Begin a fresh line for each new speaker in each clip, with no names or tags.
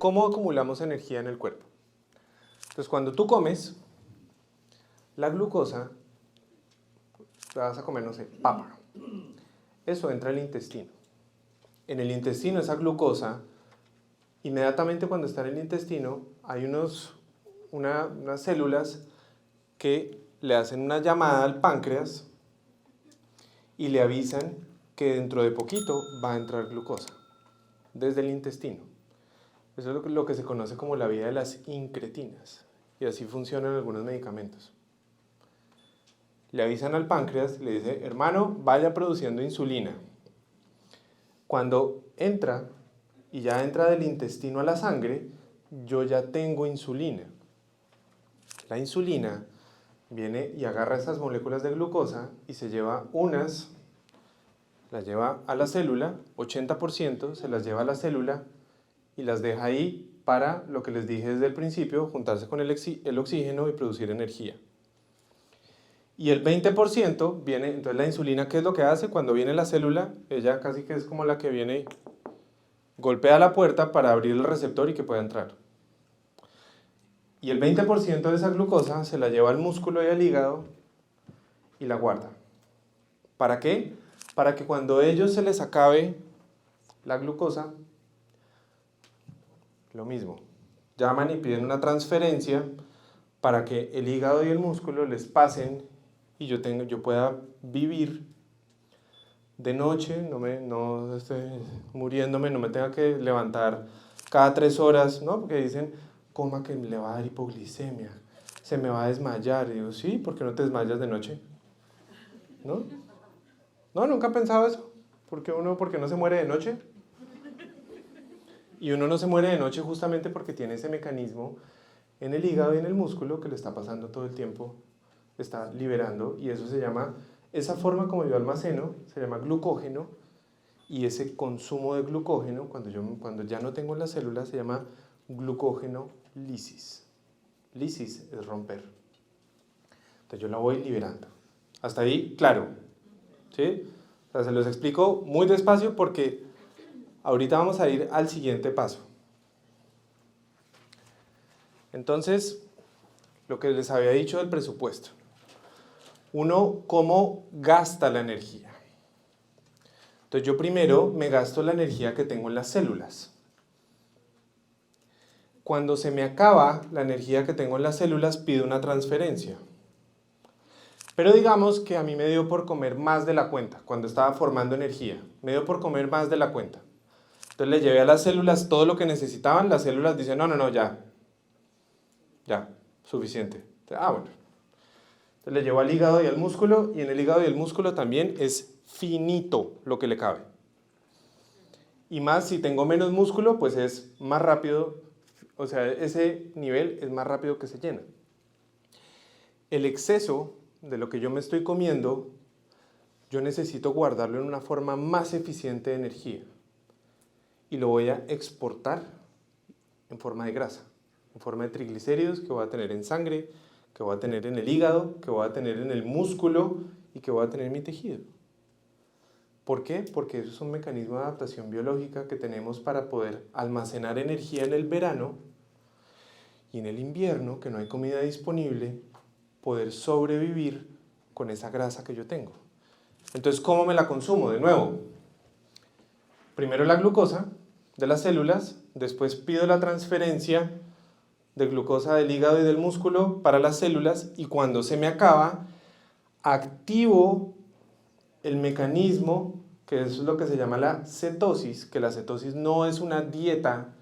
¿cómo acumulamos energía en el cuerpo? Entonces, cuando tú comes, la glucosa, la vas a comer, no sé, papa. Eso entra al intestino. En el intestino, esa glucosa, inmediatamente cuando está en el intestino, hay unas células que le hacen una llamada al páncreas y le avisan que dentro de poquito va a entrar glucosa desde el intestino. Eso es lo que se conoce como la vía de las incretinas. Y así funcionan algunos medicamentos. Le avisan al páncreas, le dice, hermano, vaya produciendo insulina. Cuando entra, y ya entra del intestino a la sangre, yo ya tengo insulina. La insulina viene y agarra esas moléculas de glucosa y se lleva las lleva a la célula, 80% se las lleva a la célula y las deja ahí para lo que les dije desde el principio, juntarse con el oxígeno y producir energía. Y el 20% viene, entonces la insulina, ¿qué es lo que hace? Cuando viene la célula, ella casi que es como la que viene, golpea la puerta para abrir el receptor y que pueda entrar. Y el 20% de esa glucosa se la lleva al músculo y al hígado y la guarda. ¿Para qué? Para que cuando a ellos se les acabe la glucosa, lo mismo, llaman y piden una transferencia para que el hígado y el músculo les pasen y yo pueda vivir de noche, no esté muriéndome, no me tenga que levantar cada 3 horas, ¿no? Porque dicen, coma que le va a dar hipoglicemia, se me va a desmayar. Y digo, sí, ¿por qué no te desmayas de noche? ¿No? No, nunca he pensado eso. ¿Por qué no se muere de noche? Y uno no se muere de noche justamente porque tiene ese mecanismo en el hígado y en el músculo que le está pasando todo el tiempo, está liberando, y eso se llama, esa forma como yo almaceno, se llama glucógeno, y ese consumo de glucógeno, cuando ya no tengo las células, se llama glucógeno lisis. Lisis es romper. Entonces yo la voy liberando. Hasta ahí, claro. ¿Sí? O sea, se los explico muy despacio porque ahorita vamos a ir al siguiente paso. Entonces, lo que les había dicho del presupuesto. Uno, ¿cómo gasta la energía? Entonces yo primero me gasto la energía que tengo en las células. Cuando se me acaba la energía que tengo en las células, pido una transferencia. Pero digamos que a mí me dio por comer más de la cuenta, cuando estaba formando energía. Me dio por comer más de la cuenta. Entonces le llevé a las células todo lo que necesitaban. Las células dicen, no, ya, suficiente. Bueno. Entonces le llevo al hígado y al músculo, y en el hígado y el músculo también es finito lo que le cabe. Y más si tengo menos músculo, pues es más rápido, o sea, ese nivel es más rápido que se llena. El exceso de lo que yo me estoy comiendo, yo necesito guardarlo en una forma más eficiente de energía. Y lo voy a exportar en forma de grasa, en forma de triglicéridos que voy a tener en sangre, que voy a tener en el hígado, que voy a tener en el músculo y que voy a tener en mi tejido. ¿Por qué? Porque eso es un mecanismo de adaptación biológica que tenemos para poder almacenar energía en el verano y en el invierno, que no hay comida disponible, poder sobrevivir con esa grasa que yo tengo. Entonces, ¿cómo me la consumo? De nuevo, primero la glucosa de las células, después pido la transferencia de glucosa del hígado y del músculo para las células, y cuando se me acaba, activo el mecanismo, que es lo que se llama la cetosis, que la cetosis no es una dieta,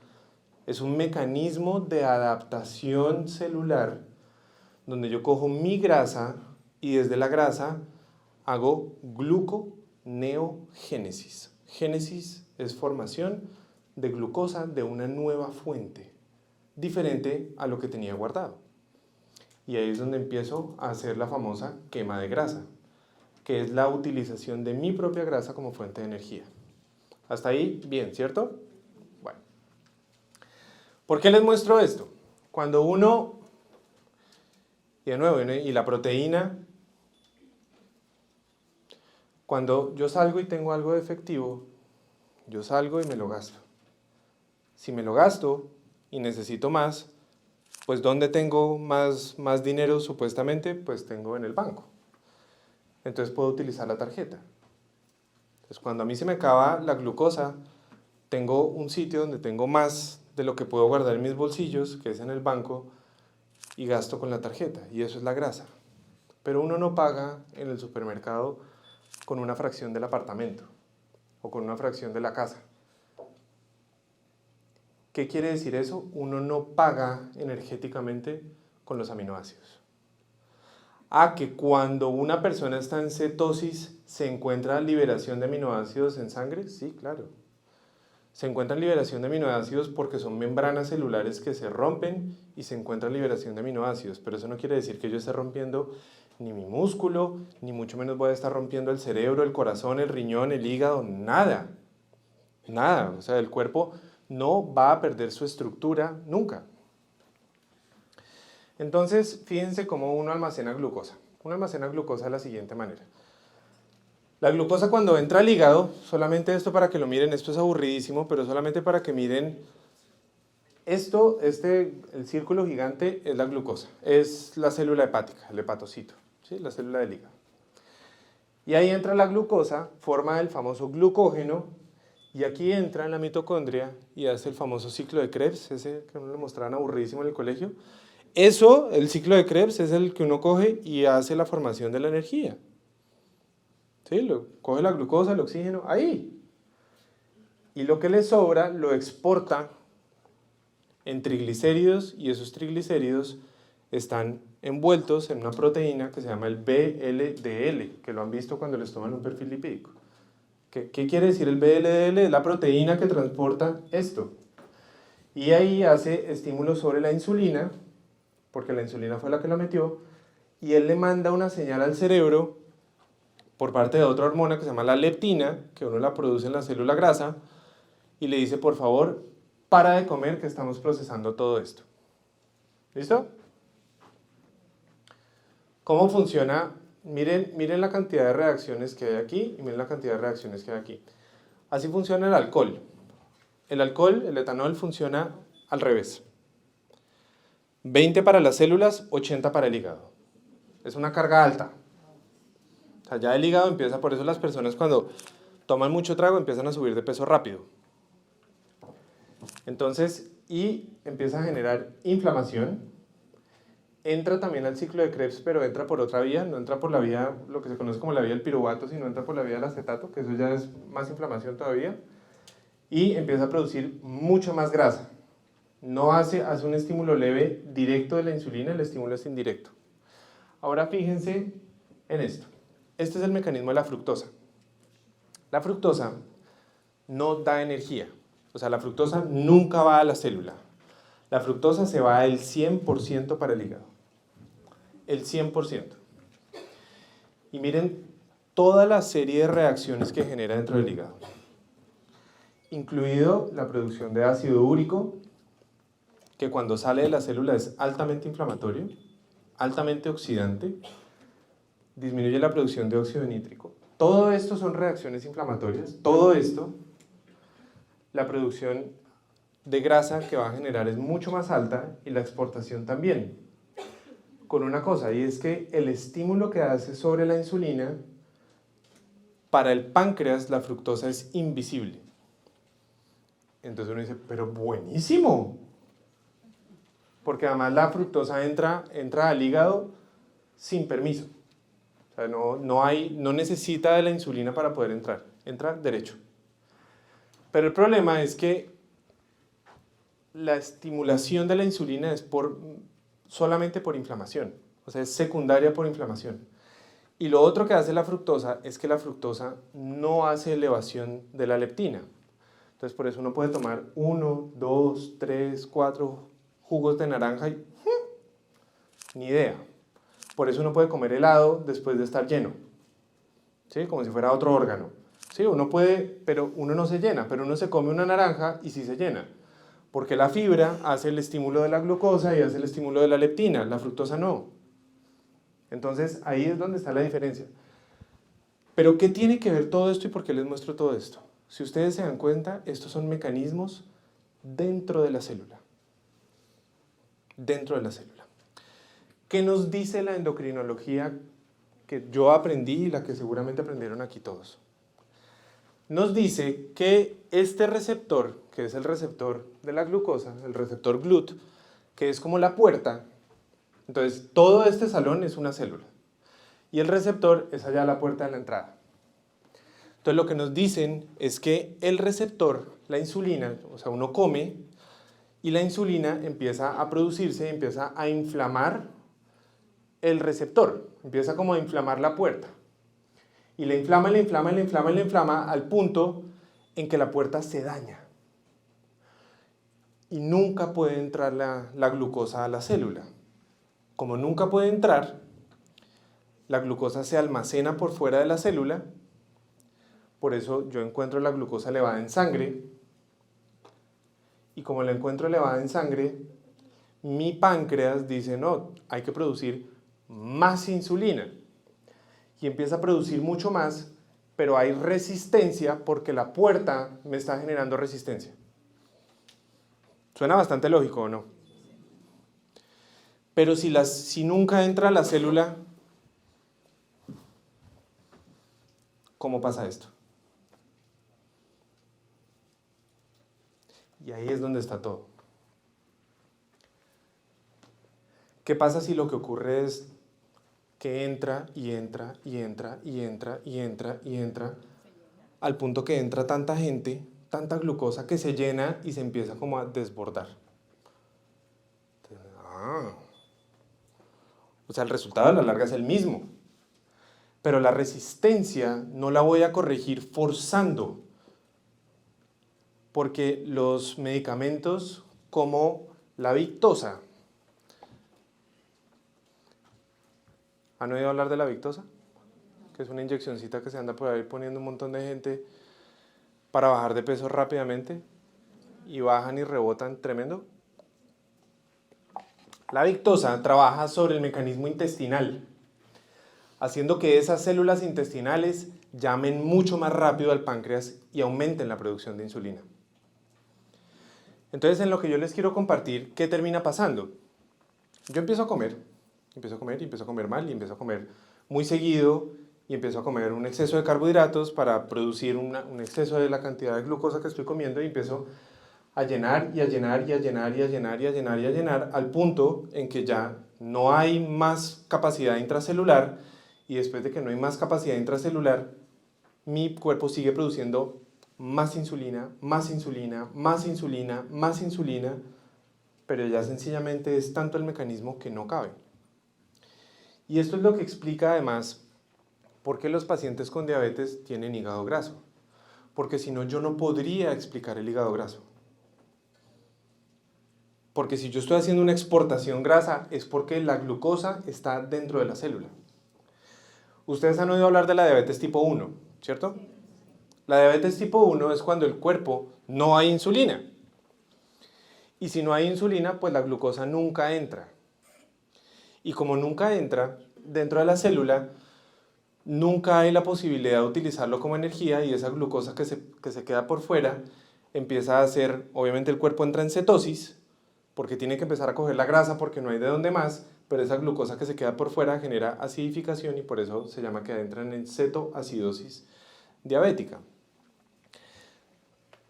es un mecanismo de adaptación celular, donde yo cojo mi grasa y desde la grasa hago gluconeogénesis. Génesis es formación de glucosa de una nueva fuente, diferente a lo que tenía guardado. Y ahí es donde empiezo a hacer la famosa quema de grasa, que es la utilización de mi propia grasa como fuente de energía. Hasta ahí, bien, ¿cierto? Bueno. ¿Por qué les muestro esto? Cuando uno, y de nuevo, y la proteína, cuando yo salgo y tengo algo de efectivo, yo salgo y me lo gasto. Si me lo gasto, y necesito más, pues ¿dónde tengo más dinero supuestamente? Pues tengo en el banco. Entonces puedo utilizar la tarjeta. Entonces cuando a mí se me acaba la glucosa, tengo un sitio donde tengo más de lo que puedo guardar en mis bolsillos, que es en el banco, y gasto con la tarjeta, y eso es la grasa. Pero uno no paga en el supermercado con una fracción del apartamento o con una fracción de la casa. ¿Qué quiere decir eso? Uno no paga energéticamente con los aminoácidos. Que cuando una persona está en cetosis, ¿se encuentra liberación de aminoácidos en sangre? Sí, claro. Se encuentra liberación de aminoácidos porque son membranas celulares que se rompen y se encuentra liberación de aminoácidos, pero eso no quiere decir que yo esté rompiendo ni mi músculo, ni mucho menos voy a estar rompiendo el cerebro, el corazón, el riñón, el hígado, nada. Nada, o sea, el cuerpo no va a perder su estructura nunca. Entonces, fíjense cómo uno almacena glucosa. Uno almacena glucosa de la siguiente manera. La glucosa cuando entra al hígado, solamente esto para que lo miren, esto es aburridísimo, pero solamente para que miren, el círculo gigante es la glucosa, es la célula hepática, el hepatocito, ¿sí? La célula del hígado. Y ahí entra la glucosa, forma el famoso glucógeno, y aquí entra en la mitocondria y hace el famoso ciclo de Krebs, ese que uno le mostraban aburridísimo en el colegio. Eso, el ciclo de Krebs, es el que uno coge y hace la formación de la energía. ¿Sí? Coge la glucosa, el oxígeno, ahí. Y lo que le sobra lo exporta en triglicéridos y esos triglicéridos están envueltos en una proteína que se llama el VLDL, que lo han visto cuando les toman un perfil lipídico. ¿Qué quiere decir el VLDL? Es la proteína que transporta esto. Y ahí hace estímulos sobre la insulina, porque la insulina fue la que la metió, y él le manda una señal al cerebro por parte de otra hormona que se llama la leptina, que uno la produce en la célula grasa, y le dice, por favor, para de comer que estamos procesando todo esto. ¿Listo? ¿Cómo funciona? Miren la cantidad de reacciones que hay aquí y miren la cantidad de reacciones que hay aquí. Así funciona el alcohol. El alcohol, el etanol, funciona al revés. 20 para las células, 80 para el hígado. Es una carga alta. O sea, ya el hígado empieza, por eso las personas cuando toman mucho trago empiezan a subir de peso rápido. Entonces, y empieza a generar inflamación. Entra también al ciclo de Krebs, pero entra por otra vía, no entra por la vía, lo que se conoce como la vía del piruvato, sino entra por la vía del acetato, que eso ya es más inflamación todavía. Y empieza a producir mucha más grasa. No hace un estímulo leve directo de la insulina, el estímulo es indirecto. Ahora fíjense en esto. Este es el mecanismo de la fructosa. La fructosa no da energía. O sea, la fructosa nunca va a la célula. La fructosa se va el 100% para el hígado. El 100%. Y miren toda la serie de reacciones que genera dentro del hígado. Incluido la producción de ácido úrico, que cuando sale de la célula es altamente inflamatorio, altamente oxidante, disminuye la producción de óxido nítrico. Todo esto son reacciones inflamatorias. Todo esto, la producción de grasa que va a generar es mucho más alta y la exportación también. Con una cosa, y es que el estímulo que hace sobre la insulina, para el páncreas la fructosa es invisible. Entonces uno dice, pero buenísimo. Porque además la fructosa entra al hígado sin permiso. O sea, no necesita de la insulina para poder entrar. Entra derecho. Pero el problema es que la estimulación de la insulina es solamente por inflamación. O sea, es secundaria por inflamación. Y lo otro que hace la fructosa es que la fructosa no hace elevación de la leptina. Entonces por eso uno puede tomar 1, 2, 3, 4 jugos de naranja y ni idea. Por eso uno puede comer helado después de estar lleno, ¿sí? Como si fuera otro órgano. Sí, uno puede, pero uno no se llena, pero uno se come una naranja y sí se llena. Porque la fibra hace el estímulo de la glucosa y hace el estímulo de la leptina, la fructosa no. Entonces ahí es donde está la diferencia. Pero ¿qué tiene que ver todo esto y por qué les muestro todo esto? Si ustedes se dan cuenta, estos son mecanismos dentro de la célula. dentro de la célula. ¿Qué nos dice la endocrinología que yo aprendí y la que seguramente aprendieron aquí todos? Nos dice que este receptor, que es el receptor de la glucosa, el receptor GLUT, que es como la puerta, entonces todo este salón es una célula y el receptor es allá la puerta de la entrada. Entonces lo que nos dicen es que el receptor, la insulina, o sea, uno come y la insulina empieza a producirse, empieza a inflamar el receptor, empieza como a inflamar la puerta. Y la inflama, la inflama, la inflama, la inflama al punto en que la puerta se daña. Y nunca puede entrar la glucosa a la célula. Como nunca puede entrar, la glucosa se almacena por fuera de la célula. Por eso yo encuentro la glucosa elevada en sangre. Y como la encuentro elevada en sangre, mi páncreas dice, no, hay que producir más insulina. Y empieza a producir mucho más, pero hay resistencia porque la puerta me está generando resistencia. Suena bastante lógico, ¿o no? Pero si nunca entra a la célula, ¿cómo pasa esto? Y ahí es donde está todo. ¿Qué pasa si lo que ocurre es que entra y entra y entra y entra y entra y entra al punto que entra tanta gente, tanta glucosa que se llena y se empieza como a desbordar? O sea, el resultado a la larga es el mismo, pero la resistencia no la voy a corregir forzando, porque los medicamentos como la Victoza, ¿han oído hablar de la Victoza? Que es una inyeccioncita que se anda por ahí poniendo un montón de gente para bajar de peso rápidamente y bajan y rebotan tremendo. La Victoza trabaja sobre el mecanismo intestinal, haciendo que esas células intestinales llamen mucho más rápido al páncreas y aumenten la producción de insulina. Entonces, en lo que yo les quiero compartir, ¿qué termina pasando? Yo empiezo a comer y empiezo a comer mal y empiezo a comer muy seguido y empiezo a comer un exceso de carbohidratos para producir un exceso de la cantidad de glucosa que estoy comiendo y empiezo a llenar y a llenar y a llenar y a llenar y a llenar y a llenar al punto en que ya no hay más capacidad intracelular y después de que no hay más capacidad intracelular, mi cuerpo sigue produciendo más insulina, más insulina, más insulina, más insulina, pero ya sencillamente es tanto el mecanismo que no cabe. Y esto es lo que explica además por qué los pacientes con diabetes tienen hígado graso. Porque si no, yo no podría explicar el hígado graso. Porque si yo estoy haciendo una exportación grasa es porque la glucosa está dentro de la célula. Ustedes han oído hablar de la diabetes tipo 1, ¿cierto? La diabetes tipo 1 es cuando el cuerpo no hay insulina. Y si no hay insulina, pues la glucosa nunca entra. Y como nunca entra dentro de la célula, nunca hay la posibilidad de utilizarlo como energía y esa glucosa que se queda por fuera empieza a hacer, obviamente el cuerpo entra en cetosis, porque tiene que empezar a coger la grasa porque no hay de dónde más, pero esa glucosa que se queda por fuera genera acidificación y por eso se llama que entran en cetoacidosis diabética.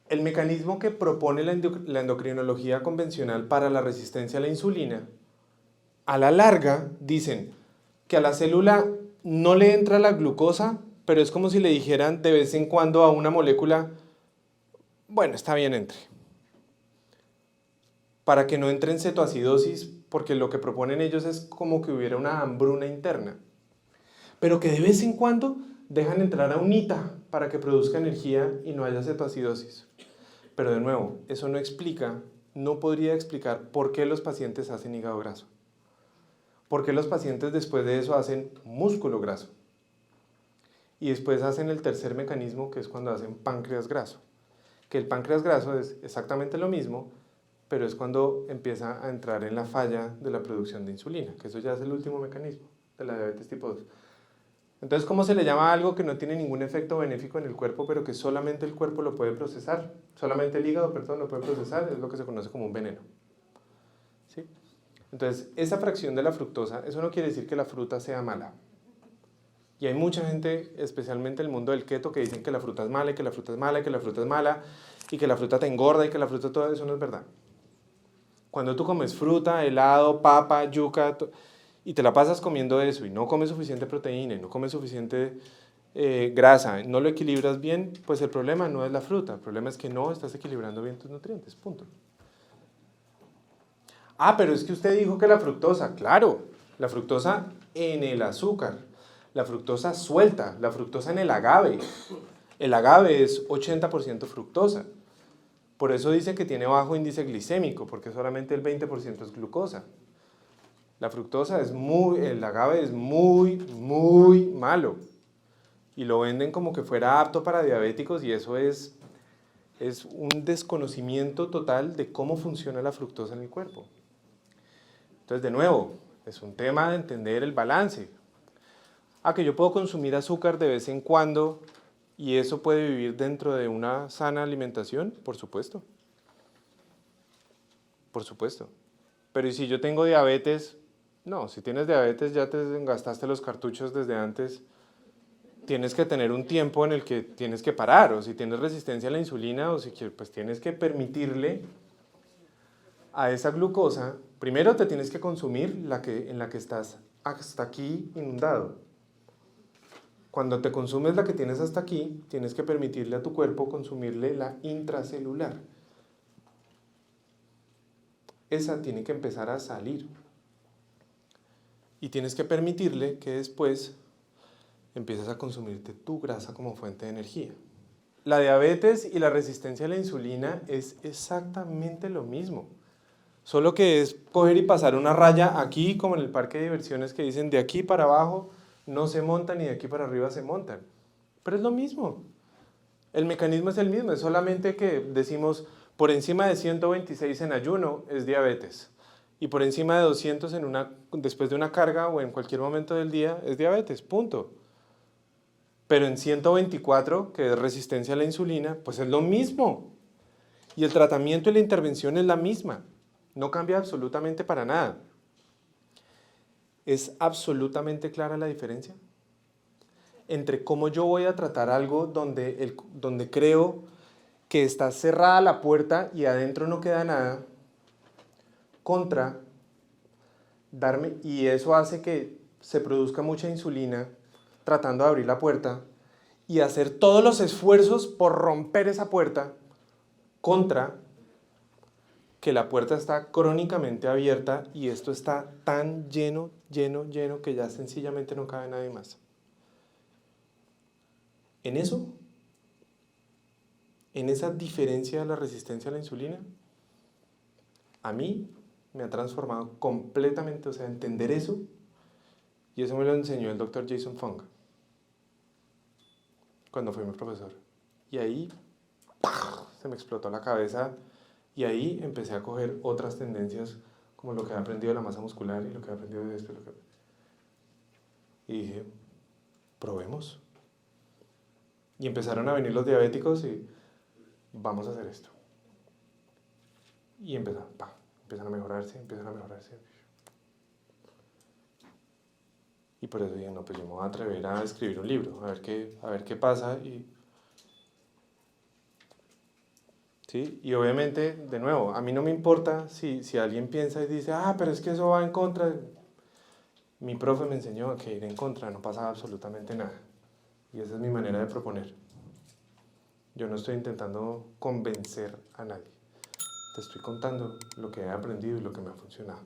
El mecanismo que propone la endocrinología convencional para la resistencia a la insulina, a la larga dicen que a la célula no le entra la glucosa, pero es como si le dijeran de vez en cuando a una molécula, bueno, está bien, entre. Para que no entre en cetoacidosis, porque lo que proponen ellos es como que hubiera una hambruna interna. Pero que de vez en cuando dejan entrar a un ITA para que produzca energía y no haya cetoacidosis. Pero de nuevo, eso no explica, no podría explicar por qué los pacientes hacen hígado graso. ¿Por qué los pacientes después de eso hacen músculo graso? Y después hacen el tercer mecanismo, que es cuando hacen páncreas graso. Que el páncreas graso es exactamente lo mismo, pero es cuando empieza a entrar en la falla de la producción de insulina, que eso ya es el último mecanismo de la diabetes tipo 2. Entonces, ¿cómo se le llama a algo que no tiene ningún efecto benéfico en el cuerpo, pero que solamente el cuerpo lo puede procesar? Solamente el hígado, perdón, lo puede procesar, es lo que se conoce como un veneno. ¿Sí? Entonces, esa fracción de la fructosa, eso no quiere decir que la fruta sea mala. Y hay mucha gente, especialmente en el mundo del keto, que dicen que la fruta es mala, y que la fruta es mala, y que la fruta es mala, y que la fruta te engorda, y que la fruta todo eso no es verdad. Cuando tú comes fruta, helado, papa, yuca, y te la pasas comiendo eso, y no comes suficiente proteína, y no comes suficiente grasa, no lo equilibras bien, pues el problema no es la fruta, el problema es que no estás equilibrando bien tus nutrientes, punto. Ah, pero es que usted dijo que la fructosa, claro, la fructosa en el azúcar, la fructosa suelta, la fructosa en el agave. El agave es 80% fructosa. Por eso dice que tiene bajo índice glicémico, porque solamente el 20% es glucosa. La fructosa es el agave es muy, muy malo. Y lo venden como que fuera apto para diabéticos y eso es un desconocimiento total de cómo funciona la fructosa en el cuerpo. Entonces, de nuevo, es un tema de entender el balance. Que yo puedo consumir azúcar de vez en cuando y eso puede vivir dentro de una sana alimentación, por supuesto. Por supuesto. Pero ¿y si yo tengo diabetes? No, si tienes diabetes ya te gastaste los cartuchos desde antes. Tienes que tener un tiempo en el que tienes que parar, o si tienes resistencia a la insulina, o si quieres, pues tienes que permitirle a esa glucosa, primero te tienes que consumir en la que estás hasta aquí inundado. Cuando te consumes la que tienes hasta aquí, tienes que permitirle a tu cuerpo consumirle la intracelular. Esa tiene que empezar a salir. Y tienes que permitirle que después empieces a consumirte tu grasa como fuente de energía. La diabetes y la resistencia a la insulina es exactamente lo mismo. Solo que es coger y pasar una raya aquí, como en el parque de diversiones que dicen de aquí para abajo no se montan y de aquí para arriba se montan. Pero es lo mismo. El mecanismo es el mismo, es solamente que decimos por encima de 126 en ayuno es diabetes. Y por encima de 200 después de una carga o en cualquier momento del día es diabetes, punto. Pero en 124, que es resistencia a la insulina, pues es lo mismo. Y el tratamiento y la intervención es la misma. No cambia absolutamente para nada. ¿Es absolutamente clara la diferencia entre cómo yo voy a tratar algo donde creo que está cerrada la puerta y adentro no queda nada, contra y eso hace que se produzca mucha insulina tratando de abrir la puerta y hacer todos los esfuerzos por romper esa puerta, contra que la puerta está crónicamente abierta y esto está tan lleno, lleno, lleno que ya sencillamente no cabe nadie más? En eso, en esa diferencia de la resistencia a la insulina, a mí me ha transformado completamente, o sea, entender eso, y eso me lo enseñó el doctor Jason Fung, cuando fue mi profesor. Y ahí, ¡pah!, se me explotó la cabeza, y ahí empecé a coger otras tendencias, como lo que he aprendido de la masa muscular y lo que he aprendido de esto. Y dije, probemos. Y empezaron a venir los diabéticos y vamos a hacer esto. Y empiezan a mejorarse, empiezan a mejorarse. Y por eso dije, no, pues yo me voy a atrever a escribir un libro, a ver qué pasa. ¿Sí? Y obviamente, de nuevo, a mí no me importa si alguien piensa y dice, pero es que eso va en contra. Mi profe me enseñó que ir en contra no pasa absolutamente nada. Y esa es mi manera de proponer. Yo no estoy intentando convencer a nadie. Te estoy contando lo que he aprendido y lo que me ha funcionado.